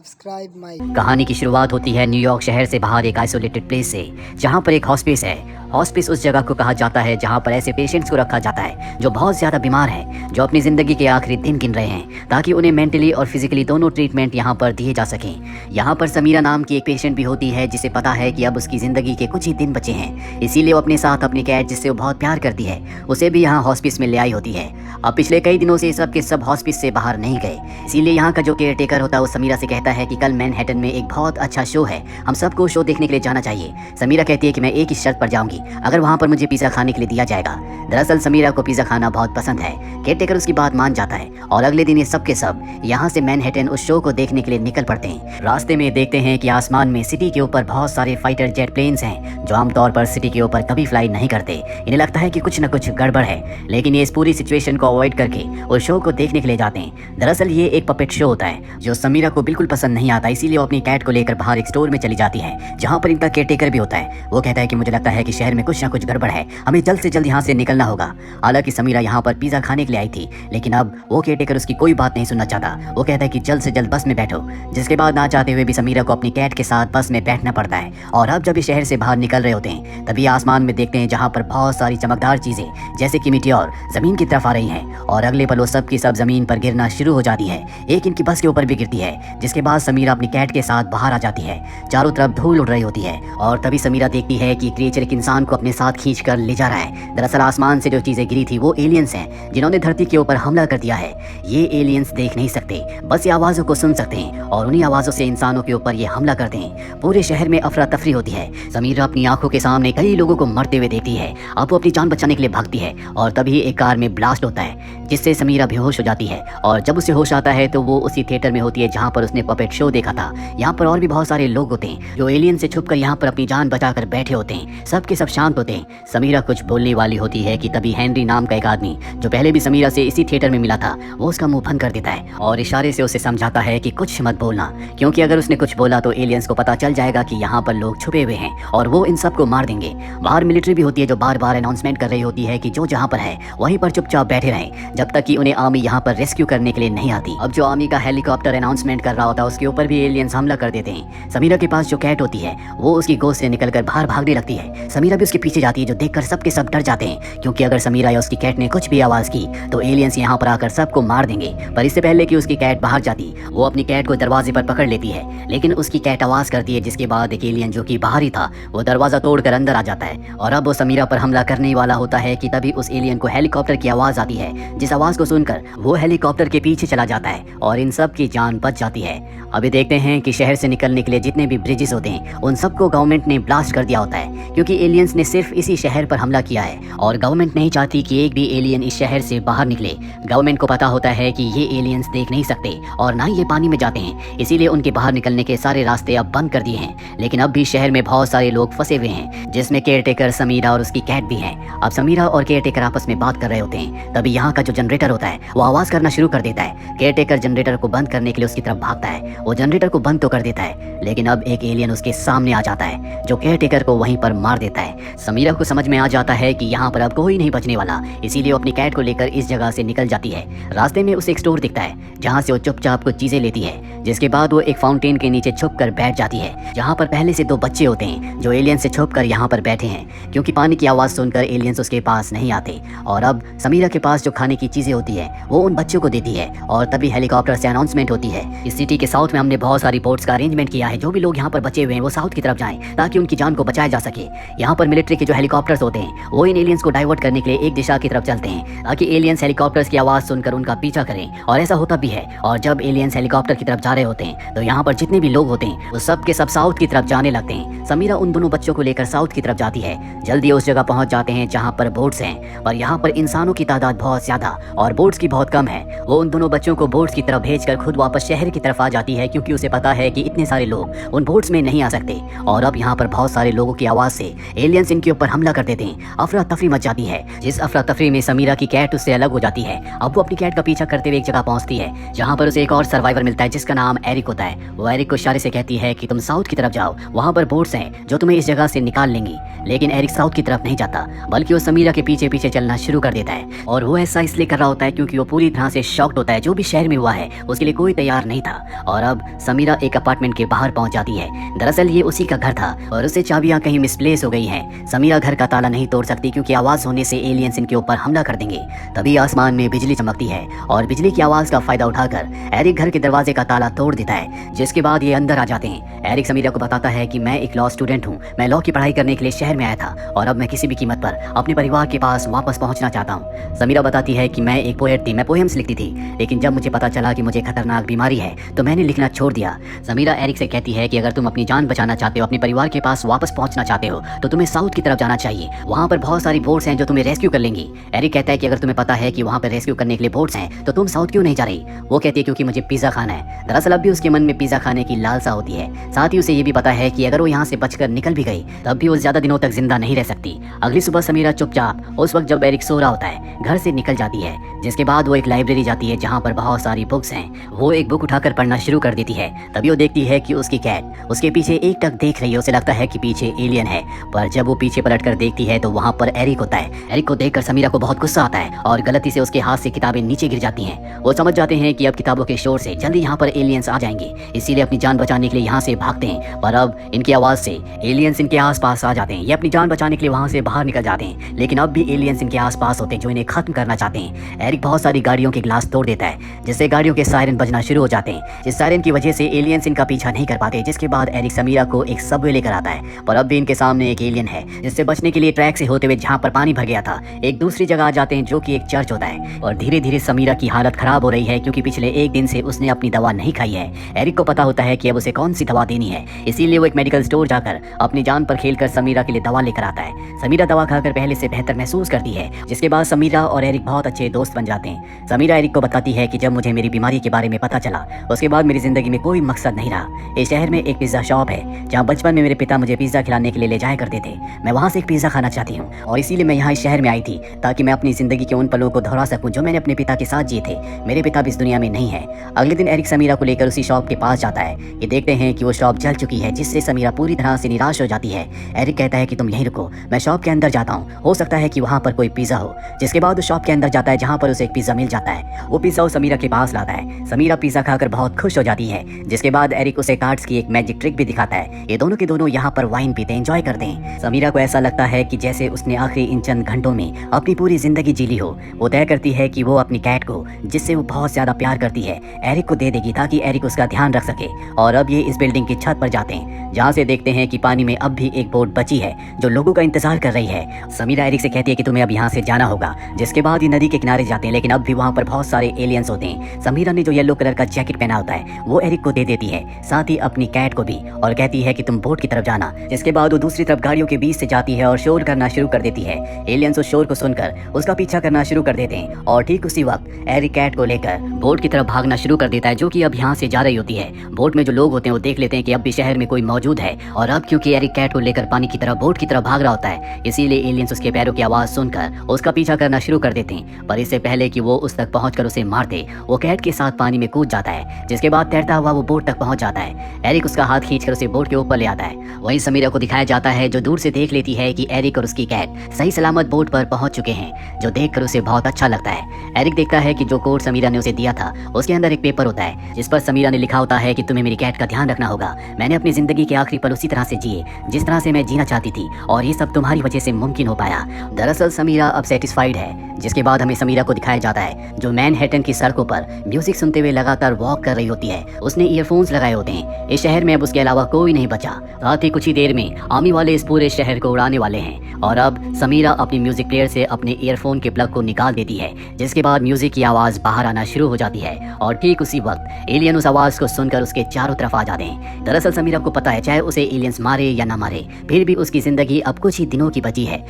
Subscribe my. कहानी की शुरुआत होती है न्यूयॉर्क शहर से बाहर एक आइसोलेटेड प्लेस से, जहाँ पर एक हॉस्पिस है। हॉस्पिस उस जगह को कहा जाता है जहाँ पर ऐसे पेशेंट्स को रखा जाता है जो बहुत ज़्यादा बीमार हैं, जो अपनी ज़िंदगी के आखिरी दिन गिन रहे हैं, ताकि उन्हें मेंटली और फिजिकली दोनों ट्रीटमेंट यहाँ पर दिए जा सकें। यहाँ पर समीरा नाम की एक पेशेंट भी होती है जिसे पता है कि अब उसकी ज़िंदगी के कुछ ही दिन बचे हैं, इसीलिए वो अपने साथ अपनी कैट, जिससे वो बहुत प्यार करती है, उसे भी यहाँ हॉस्पिस में ले आई होती है। अब पिछले कई दिनों से सब के सब हॉस्पिस से बाहर नहीं गए, इसीलिए यहाँ का जो केयर टेकर होता है वो समीरा से कहता है कि कल मैनहट्टन में एक बहुत अच्छा शो है, हम सबको शो देखने के लिए जाना चाहिए। समीरा कहती है कि मैं एक ही शर्त पर जाऊंगी, अगर वहाँ पर मुझे पिज़्ज़ा खाने के लिए दिया जाएगा। दरअसल समीरा को पिज़्ज़ा खाना बहुत पसंद है। केयर टेकर उसकी बात मान जाता है और अगले दिन ये सब के सब यहाँ से मैनहट्टन उस शो को देखने के लिए निकल पड़ते हैं। रास्ते में देखते हैं कि आसमान में सिटी के ऊपर बहुत सारे फाइटर जेट प्लेन्स हैं जो आमतौर पर सिटी के ऊपर कभी फ्लाई नहीं करते। इन्हें लगता है कि कुछ न कुछ गड़बड़ है, लेकिन ये इस पूरी सिचुएशन को अवॉइड करके उस शो को देखने के लिए जाते हैं। दरअसल ये एक पपेट शो होता है जो समीरा को बिल्कुल पसंद नहीं आता, इसीलिए वो अपनी कैट को लेकर बाहर एक स्टोर में चली जाती है जहाँ पर इनका केयर टेकर भी होता है। वो कहता है कि मुझे लगता है कि शहर में कुछ न कुछ गड़बड़ है, हमें जल्द से जल्द यहाँ से निकलना होगा। हालांकि समीरा यहाँ पर पिज़्ज़ा खाने के लिए आई थी, लेकिन अब वो केयर टेकर उसकी कोई बात नहीं सुनना चाहता। वो कहता है कि जल्द से जल्द बस में बैठो, जिसके बाद ना चाहते हुए भी समीरा को अपनी कैट के साथ बस में बैठना पड़ता है। और अब जब ये शहर से बाहर निकल रहे होते हैं तभी आसमान में देखते हैं जहाँ पर बहुत सारी चमकदार चीजें जैसे कि मीटियोर जमीन की तरफ आ रही हैं, और अगले पल वो सब की सब जमीन पर गिरना शुरू हो जाती है। एक इनकी बस के ऊपर भी गिरती है, जिसके बाद समीरा अपनी कैट के साथ बाहर आ जाती है। चारों तरफ धूल उड़ रही होती है और तभी समीरा देखती है कि क्रिएचर एक इंसान को अपने साथ खींच कर ले जा रहा है। दरअसल आसमान से जो चीजें गिरी थी वो एलियंस हैं जिन्होंने धरती के ऊपर हमला कर दिया है। ये एलियंस देख नहीं सकते, बस ये आवाजों को सुन सकते हैं और उन्हीं आवाजों से इंसानों के ऊपर ये हमला करते हैं। पूरे शहर में अफरा तफरी होती है। समीरा अपनी आंखों के सामने कई लोगों को मरते हुए देखती है। अब वो अपनी जान बचाने के लिए भागती है और तभी एक कार में ब्लास्ट होता है जिससे समीरा बेहोश हो जाती है। और जब उसे होश आता है तो वो उसी थिएटर में होती है जहाँ पर उसने पपेट शो देखा था। यहाँ पर और भी बहुत सारे लोग होते हैं जो एलियन से छुपकर यहाँ पर अपनी जान बचाकर बैठे होते हैं। सब के सब शांत होते हैं। समीरा कुछ बोलने वाली होती है कि तभी हेनरी नाम का एक आदमी जो पहले भी समीरा से इसी थिएटर में मिला था, वो उसका मुंह बंद कर देता है और इशारे से उसे समझाता है कि कुछ मत बोलना, क्योंकि अगर उसने कुछ बोला तो एलियंस को पता चल जाएगा कि यहाँ पर लोग छुपे हुए हैं और वो इन सबको मार देंगे। बाहर मिलिट्री भी होती है जो बार बार अनाउंसमेंट कर रही होती है कि जो जहाँ पर है वहीं पर चुपचाप बैठे रहें जब तक कि उन्हें आर्मी यहाँ पर रेस्क्यू करने के लिए नहीं आती। अब जो आर्मी का हेलीकॉप्टर अनाउंसमेंट कर रहा होता है उसके ऊपर भी एलियंस हमला कर देते हैं। समीरा के पास जो कैट होती है वो उसकी गोद से निकलकर बाहर भागने लगती है। समीरा भी उसके पीछे जाती है जो देखकर सबके सब डर जाते हैं, क्योंकि अगर समीरा या उसकी कैट ने कुछ भी आवाज की तो एलियंस यहाँ पर आकर सबको मार देंगे। पर इससे पहले कि उसकी कैट बाहर जाती वो अपनी कैट को दरवाजे पर पकड़ लेती है, लेकिन उसकी कैट आवाज करती है, जिसके बाद एक एलियन जो कि बाहर ही था वो दरवाजा तोड़कर अंदर आ जाता है और अब वो समीरा पर हमला करने वाला होता है कि तभी उस एलियन को हेलीकॉप्टर की आवाज आती है, जिस आवाज को सुनकर वो हेलीकॉप्टर के पीछे चला जाता है और इन सब की जान बच जाती है। अभी देखते हैं कि शहर से निकलने के लिए जितने भी ब्रिजेस होते हैं उन सबको गवर्नमेंट ने ब्लास्ट कर दिया होता है, क्योंकि एलियंस ने सिर्फ इसी शहर पर हमला किया है और गवर्नमेंट नहीं चाहती कि एक भी एलियन इस शहर से बाहर निकले। गवर्नमेंट को पता होता है कि ये एलियंस देख नहीं सकते और ना ही ये पानी में जाते हैं, इसीलिए उनके बाहर निकलने के सारे रास्ते अब बंद कर दिए हैं। लेकिन अब भी शहर में बहुत सारे लोग फंसे हुए हैं, जिसमें केयर टेकर, समीरा और उसकी कैट भी है। अब समीरा और केयर टेकर आपस में बात कर रहे होते हैं, तभी यहाँ का जो जनरेटर होता है वो आवाज करना शुरू कर देता है। केयर टेकर जनरेटर को बंद करने के लिए उसकी तरफ भागता है। वो जनरेटर को बंद तो कर देता है, लेकिन अब एक एलियन उसके सामने आ जाता है जो केयर टेकर को वहीं पर मार देता है। समीरा को समझ में आ जाता है कि यहाँ पर अब कोई नहीं बचने वाला, इसीलिए वो अपनी कैट को लेकर इस जगह से निकल जाती है। रास्ते में उसे एक स्टोर दिखता है जहाँ से वो चुपचाप कुछ चीजें लेती है, जिसके बाद वो एक फाउंटेन के नीचे छुप कर बैठ जाती है, जहाँ पर पहले से दो बच्चे होते हैं जो एलियन से छुप कर यहाँ पर बैठे हैं, क्योंकि पानी की आवाज सुनकर एलियंस उसके पास नहीं आते। और अब समीरा के पास जो खाने की चीजें होती है वो उन बच्चों को देती है और तभी हेलीकॉप्टर से अनाउंसमेंट होती है, इस सिटी के साउथ में हमने बहुत सारी बोट्स का अरेंजमेंट किया है, जो भी लोग यहाँ पर बचे हुए हैं वो साउथ की तरफ जाएं ताकि उनकी जान को बचाया जा सके। यहाँ पर मिलिट्री के जो हेलीकॉप्टर्स होते हैं वो इन एलियंस को डाइवर्ट करने के लिए एक दिशा की तरफ चलते हैं ताकि एलियंस हेलीकॉप्टर्स की आवाज सुनकर उनका पीछा करें, और ऐसा होता भी है। और जब एलियंस हेलीकॉप्टर की तरफ जा रहे होते हैं तो यहाँ पर जितने भी लोग होते हैं वो सब के सब साउथ की तरफ जाने लगते हैं। समीरा उन दोनों बच्चों को लेकर साउथ की तरफ जाती है। जल्दी उस जगह पहुंच जाते हैं जहाँ पर बोट्स हैं, पर यहाँ पर इंसानों की तादाद बहुत ज्यादा और बोट्स की बहुत कम है। वो उन दोनों बच्चों को बोट्स की तरफ भेजकर खुद वापस शहर की तरफ आ जाती है, क्योंकि उसे पता है कि इतने सारे लोग उन बोट्स में नहीं आ सकते। और अब यहाँ पर बहुत सारे लोगों की आवाज से एलियंस इनके ऊपर हमला कर देते हैं। अफरा तफरी मच जाती है, जिस अफरा तफरी में समीरा की कैट उससे अलग हो जाती है। अब वो अपनी कैट का पीछा करते हुए एक जगह पहुंचती है जहाँ पर उसे एक और सर्वाइवर मिलता है जिसका नाम एरिक होता है। वो एरिक को इशारे से कहती है कि तुम साउथ की तरफ जाओ, वहाँ पर बोट्स हैं जो तुम्हें इस जगह से निकाल लेंगी। लेकिन एरिक साउथ की तरफ नहीं जाता, बल्कि वो समीरा के पीछे पीछे चलना शुरू कर देता है। और वो ऐसा इसलिए इसलिए कर रहा होता है क्योंकि वो पूरी तरह से शॉक्ड होता है। जो भी शहर में हुआ है उसके लिए कोई तैयार नहीं था। और अब समीरा एक अपार्टमेंट के बाहर पहुंच जाती है। दरअसल ये उसी का घर था और उससे चाबियां कहीं मिसप्लेस हो गई हैं। समीरा घर का ताला नहीं तोड़ सकती क्योंकि आवाज होने से एलियंस इनके ऊपर हमला कर देंगे। तभी आसमान में बिजली चमकती है और बिजली की आवाज का फायदा उठाकर एरिक घर के दरवाजे का ताला तोड़ देता है, जिसके बाद ये अंदर आ जाते हैं। एरिक समीरा को बताता है कि मैं एक लॉ स्टूडेंट हूँ, मैं लॉ की पढ़ाई करने के लिए शहर में आया था और अब मैं किसी भी कीमत पर अपने परिवार के पास वापस पहुंचना चाहता हूँ। समीरा बताती है कि मैं एक पोएट थी, मैं पोएम्स लिखती थी, लेकिन जब मुझे पता चला कि मुझे खतरनाक बीमारी है तो मैंने लिखना छोड़ दिया। समीरा एरिक से कहती है कि अगर तुम अपनी जान बचाना चाहते हो, अपने परिवार के पास वापस पहुंचना चाहते हो, तो तुम्हें साउथ की तरफ जाना चाहिए। वहाँ पर बहुत सारी बोट्स हैं जो तुम्हें रेस्क्यू कर लेंगी। एरिक कहता है कि अगर तुम्हें पता है कि वहाँ पर रेस्क्यू करने के लिए बोट्स हैं तो तुम साउथ क्यों नहीं जा रही। वो कहती है क्योंकि मुझे पिज्जा खाना है। दरअसल अब भी उसके मन में पिज्जा खाने की लालसा होती है। साथ ही उसे ये भी पता है कि अगर वो यहाँ से बचकर निकल भी गई तब भी वो ज्यादा दिनों तक जिंदा नहीं रह सकती। अगली सुबह समीरा चुपचाप उस वक्त जब एरिक सो रहा होता है घर से निकल जाती है, जिसके बाद वो एक लाइब्रेरी जाती है जहाँ पर बहुत सारी बुक्स हैं। वो एक बुक उठाकर पढ़ना शुरू कर देती है। तभी वो देखती है कि उसकी कैट उसके पीछे एकटक देख रही है। उसे लगता है कि पीछे एलियन है, पर जब वो पीछे पलटकर देखती है तो वहाँ पर एरिक होता है। एरिक को देखकर समीरा को बहुत गुस्सा आता है और गलती से उसके हाथ से किताबें नीचे गिर जाती हैं। वो समझ जाते हैं कि अब किताबों के शोर से जल्दी यहाँ पर एलियंस आ जाएंगे, इसीलिए अपनी जान बचाने के लिए यहाँ से भागते हैं। पर अब इनकी आवाज से एलियंस इनके आसपास आ जाते हैं। ये अपनी जान बचाने के लिए वहाँ से बाहर निकल जाते हैं, लेकिन अब भी एलियंस इनके आसपास होते हैं जो इन्हें खत्म करना चाहते हैं। एरिक बहुत सारी गाड़ियों के ग्लास तोड़ देता है, जिससे गाड़ियों के सायरन बजना शुरू हो जाते हैं। इस सायरन की वजह से एलियंस इनका पीछा नहीं कर पाते, जिसके बाद एरिक समीरा को एक सबवे लेकर आता है। पर अब भी इनके सामने एक एलियन है, जिससे बचने के लिए ट्रैक से होते हुए जहाँ पर पानी भर गया था एक दूसरी जगह आ जाते हैं जो कि एक चर्च होता है। और धीरे धीरे समीरा की हालत खराब हो रही है क्योंकि पिछले एक दिन से उसने अपनी दवा नहीं खाई है। एरिक को पता होता है कि अब उसे कौन सी दवा देनी है, इसीलिए वो एक मेडिकल स्टोर जाकर अपनी जान पर खेलकर समीरा के लिए दवा लेकर आता है। समीरा दवा खाकर पहले से बेहतर महसूस करती है, जिसके बाद समीरा और एरिक बहुत अच्छे दोस्त बन जाते हैं। समीरा एरिक को बताती है कि जब मुझे मेरी बीमारी के बारे में पता चला उसके बाद मेरी जिंदगी में कोई मकसद नहीं रहा। इस शहर में एक पिज्जा शॉप है जहाँ बचपन में मेरे पिता मुझे पिज्जा खिलाने के लिए ले जाया करते थे। मैं वहाँ से एक पिज्जा खाना चाहती हूँ और इसीलिए मैं यहाँ इस शहर में आई थी ताकि मैं अपनी जिंदगी के उन पलों को दोहरा सकूं जो मैंने अपने पिता के साथ जिए थे। मेरे पिता भी इस दुनिया में नहीं है। अगले दिन एरिक समीरा को लेकर उसी शॉप के पास जाता है। ये देखते हैं कि वो शॉप जल चुकी है, जिससे समीरा पूरी तरह से निराश हो जाती है। एरिक कहता है कि तुम यहीं रुको, मैं शॉप के अंदर जाता हूँ, हो सकता है कि वहाँ पर कोई पिज्जा हो। जिसके बाद वो शॉप के अंदर जाता है जहाँ पर उसे एक पिज्जा मिल जाता है। वो पिज्जा समीरा के पास लाता है। समीरा पिज्जा खाकर बहुत खुश हो जाती है, जिसके बाद एरिक उसे कार्ड्स की एक मैजिक ट्रिक भी दिखाता है। ये दोनों के दोनों यहाँ पर वाइन पीते एंजॉय करते हैं। समीरा को ऐसा लगता है कि जैसे उसने आखिरी इन चंद घंटों में अपनी पूरी जिंदगी जी ली हो। वो तय करती है कि वो अपनी कैट को, जिससे वो बहुत ज्यादा प्यार करती है, एरिक को दे देगी ताकि एरिक उसका ध्यान रख सके। और अब ये इस बिल्डिंग की छत पर जाते हैं जहाँ से देखते हैं कि पानी में अब भी एक बोट बची है जो लोगों का इंतजार कर रही है। समीरा एरिक से कहती है कि तुम्हें अब यहाँ से जाना होगा। जिसके बाद ये नदी के किनारे जाते हैं, लेकिन अब भी वहाँ पर बहुत सारे एलियंस होते हैं। समीरा ने जो येलो कलर का जैकेट पहना होता है वो एरिक को दे देती है, साथ ही अपनी कैट को भी, और कहती है कि तुम बोट की तरफ जाना। जिसके बाद वो दूसरी तरफ गाड़ियों के बीच से जाती है और शोर करना शुरू कर देती है। एलियंस उस शोर को सुनकर उसका पीछा करना शुरू कर देते हैं और ठीक उसी वक्त एरिक कैट को लेकर बोट की तरफ भागना शुरू कर देता है, जो कि अब यहाँ से जा रही होती है। बोट में जो लोग होते हैं वो देख लेते हैं कि अब भी शहर में कोई मौजूद है, और अब क्योंकि एरिक कैट को लेकर पानी की तरफ बोट की तरफ भाग रहा होता है, इसीलिए एलियंस उसके पैरों की आवाज सुनकर उसका पीछा करना शुरू कर देते हैं। पर इससे पहले कि वो उस तक पहुंचकर उसे मार दे, वो कैट के साथ पानी में कूद जाता है। जिसके बाद तैरता हुआ वो बोट तक पहुंच जाता है। एरिक उसका हाथ खींचकर उसे बोट के ऊपर ले आता है। वहीं समीरा को दिखाया जाता है जो दूर से देख लेती है कि एरिक और उसकी कैट सही सलामत बोट पर पहुंच चुके हैं, जो देखकर उसे बहुत अच्छा लगता है। एरिक देखता है कि जो कोड समीरा ने उसे दिया था उसके अंदर एक पेपर होता है जिस पर समीरा ने लिखा होता है कि तुम्हें मेरी कैट का ध्यान रखना होगा। मैंने अपनी जिंदगी के आखिरी पल उसी तरह से जिए जिस तरह से मैं जीना चाहती थी, और ये सब तुम्हारी वजह से मुमकिन हो पाया। दरअसल समीरा अब सेटिस्फाइड है। जिसके बाद हमें समीरा को दिखाया जाता है जो मैनहट्टन की सड़कों पर म्यूजिक सुनते हुए लगातार वॉक कर रही होती है। उसने ईयरफोन्स लगाए होते हैं। इस शहर में अब उसके अलावा कोई नहीं बचा। साथ ही कुछ ही देर में आर्मी वाले इस पूरे शहर को उड़ाने वाले हैं। और अब समीरा अपनी म्यूजिक प्लेयर से अपने ईयरफोन के प्लग को निकाल देती है, जिसके बाद म्यूजिक की आवाज बाहर आना शुरू हो जाती है। और ठीक उसी वक्त एलियन उस आवाज को सुनकर उसके चारों तरफ आ जाते हैं। दरअसल समीरा को पता है चाहे उसे एलियंस मारे या ना मारे, फिर भी उसकी जिंदगी अब कुछ ही दिनों की बची है।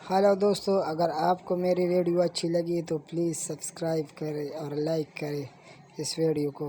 हेलो दोस्तों, अगर आपको मेरी वीडियो अच्छी लगी तो प्लीज़ सब्सक्राइब करें और लाइक करें इस वीडियो को।